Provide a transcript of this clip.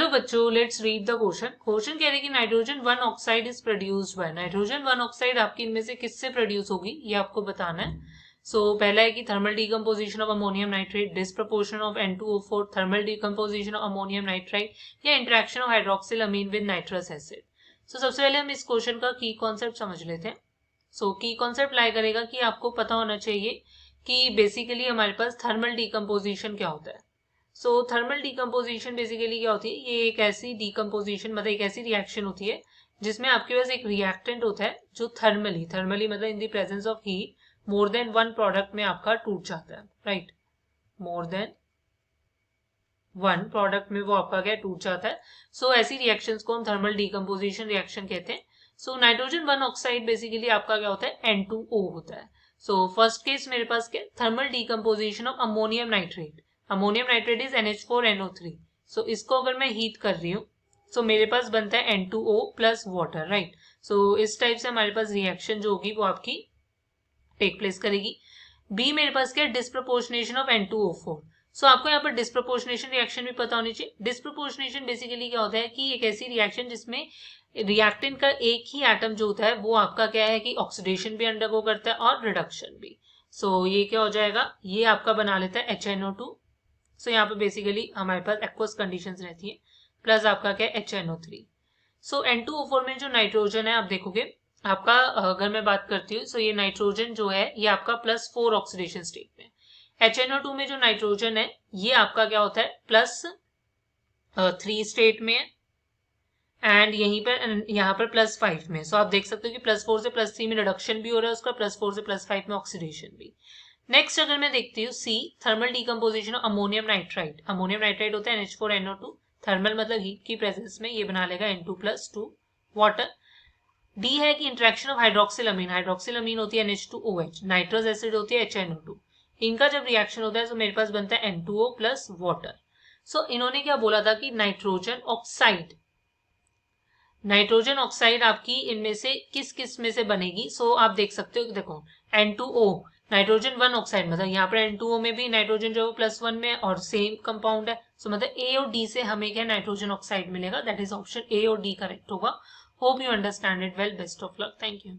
Hello बच्चों, let's read the question. Question कह रहे हैं कि nitrogen 1 oxide is produced by. Nitrogen 1 oxide आपकी इनमें से किससे प्रोड्यूस होगी ये आपको बताना है। पहला है कि thermal decomposition of ammonium nitrate, disproportion of N2O4, thermal decomposition of ammonium nitrite या interaction of hydroxyl amine with nitrous acid. सबसे पहले हम इस क्वेश्चन का की कॉन्सेप्ट समझ लेते हैं। की कॉन्सेप्ट लाई करेगा कि आपको पता होना चाहिए कि बेसिकली हमारे पास थर्मल डीकम्पोजिशन क्या होता है। थर्मल डीकम्पोजिशन बेसिकली क्या होती है, ये एक ऐसी डीकम्पोजिशन मतलब एक ऐसी रिएक्शन होती है जिसमें आपके पास एक रिएक्टेंट होता है जो थर्मली मतलब in the presence of heat more than one product में आपका टूट जाता है, right. More than one product में वो आपका क्या टूट जाता है। ऐसी रिएक्शंस को हम थर्मल डीकम्पोजिशन रिएक्शन कहते हैं। नाइट्रोजन 1 ऑक्साइड बेसिकली आपका क्या होता है, N2O होता है। फर्स्ट केस मेरे पास क्या, thermal decomposition of ammonium nitrate. Ammonium nitrate is NH4NO3। इसको अगर मैं हीट कर रही हूँ मेरे पास बनता है N2O प्लस वाटर, राइट। इस टाइप से हमारे पास रिएक्शन जो होगी वो आपकी टेक प्लेस करेगी। बी मेरे पास क्या, डिस्प्रपोर्शनेशन ऑफ N2O4। आपको यहाँ पर डिस्प्रपोर्शनेशन रिएक्शन भी पता होनी चाहिए। डिस्प्रपोर्शनेशन बेसिकली क्या होता है कि एक ऐसी रिएक्शन जिसमें रिएक्टेंट का एक ही एटम जो होता है वो आपका क्या है कि ऑक्सीडेशन भी अंडरगो करता है और रिडक्शन भी। ये क्या हो जाएगा, ये आपका बना लेता है HNO2। यहाँ पे बेसिकली हमारे पास एक्वस कंडीशंस रहती है, प्लस आपका क्या है HNO3। N2O4 में जो नाइट्रोजन है आप देखोगे आपका, अगर मैं बात करती हूँ ये नाइट्रोजन जो है ये आपका +4 ऑक्सीडेशन स्टेट में। HNO2 में जो नाइट्रोजन है ये आपका क्या होता है +3 स्टेट में है, एंड यहाँ पर +5 में। आप देख सकते हो कि +4 से +3 में रिडक्शन भी हो रहा है उसका, +4 से +5 में ऑक्सीडेशन भी। नेक्स्ट अगर मैं देखती हूँ C, thermal decomposition of ammonium nitrite. Ammonium nitrite होता है NH4NO2, थर्मल मतलब हीट की प्रेजेंस में ये बना लेगा N2+2 वाटर। डी है कि interaction of hydroxyl amine. Hydroxyl amine होती है NH2OH, नाइट्रस एसिड होती है HNO2। इनका जब रिएक्शन होता है तो मेरे पास बनता है N2O प्लस वाटर। इन्होंने क्या बोला था कि नाइट्रोजन ऑक्साइड आपकी इनमें से किस किस में से बनेगी। आप देख सकते हो, देखो N2O नाइट्रोजन 1 ऑक्साइड मतलब यहाँ पर N2O में भी नाइट्रोजन जो +1 में और सेम कंपाउंड है। मतलब ए और डी से हमें क्या नाइट्रोजन ऑक्साइड मिलेगा, दैट इज ऑप्शन ए और डी करेक्ट होगा। Hope you understand it well, best of luck, thank you.